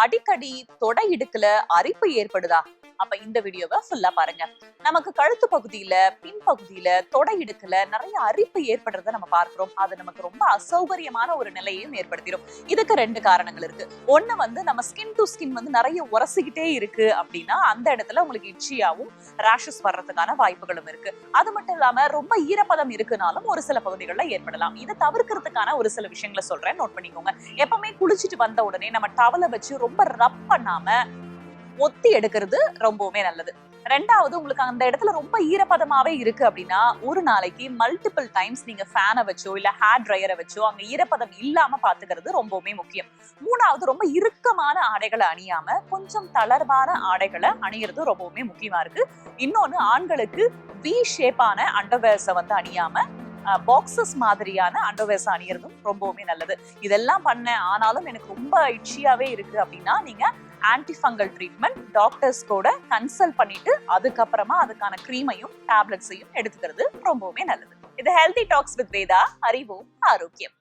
அடிக்கடி தொடை இடுக்குல அரிப்பு ஏற்படுதா? அப்ப இந்த வீடியோவை ஃபுல்லா பாருங்க. நமக்கு கழுத்து பகுதியில, பின்பகுதியில, தொடை இடுக்குல நிறைய அரிப்பு ஏற்படுறத நம்ம பார்க்கிறோம். அது நமக்கு ரொம்ப அசௌகரியமான ஒரு நிலையையும் ஏற்படுத்திடும். இதுக்கு 2 காரணங்கள் இருக்கு. ஒண்ணு நம்ம ஸ்கின் டு ஸ்கின் நிறைய உரசிக்கிட்டே இருக்கு அப்படின்னா அந்த இடத்துல உங்களுக்கு இச்சியாவும் ரேஷஸ் வர்றதுக்கான வாய்ப்புகளும் இருக்கு. அது மட்டும் இல்லாம ரொம்ப ஈரப்பதம் இருக்குனாலும் ஒரு சில பகுதிகளில் ஏற்படலாம். இதை தவிர்க்கிறதுக்கான ஒரு சில விஷயங்களை சொல்றேன், நோட் பண்ணிக்கோங்க. எப்பவுமே குளிச்சுட்டு வந்த உடனே நம்ம டவலை வச்சு ரொம்ப ரப் பண்ணாம ஒத்தி எடுக்கிறது ரொம்பவுமே நல்லது. ரெண்டாவது, உங்களுக்கு அந்த இடத்துல ரொம்ப ஈரப்பதமாவே இருக்கு அப்படின்னா ஒரு நாளைக்கு மல்டிபிள் டைம்ஸ் நீங்க ஃபேனை வச்சோ இல்ல ஹேர் ட்ரையரை வச்சோ அங்க ஈரப்பதம் இல்லாம பாத்துக்கிறது ரொம்பவுமே முக்கியம். மூணாவது, ரொம்ப இறுக்கமான ஆடைகளை அணியாம கொஞ்சம் தளர்வான ஆடைகளை அணியிறது ரொம்பவுமே முக்கியமா இருக்கு. இன்னொன்னு, ஆண்களுக்கு வி ஷேப்பான அண்டர்வேர்ஸை அணியாம பாக்ஸஸ் மாதிரியான அண்டர்வேர்ஸ் அணியறதும் ரொம்பவுமே நல்லது. இதெல்லாம் பண்ணேன் ஆனாலும் எனக்கு ரொம்ப இச்சியாவே இருக்கு அப்படின்னா நீங்க ஆன்டிஃபங்கல் ட்ரீட்மெண்ட் டாக்டர்ஸ் கூட கன்சல்ட் பண்ணிட்டு அதுக்கப்புறமா அதுக்கான கிரீமையும் டேப்லெட்ஸையும் எடுத்துக்கிறது ரொம்பவுமே நல்லது. இது ஹெல்தி டாக்ஸ் வித் வேதா. அறிவோம் ஆரோக்கியம்.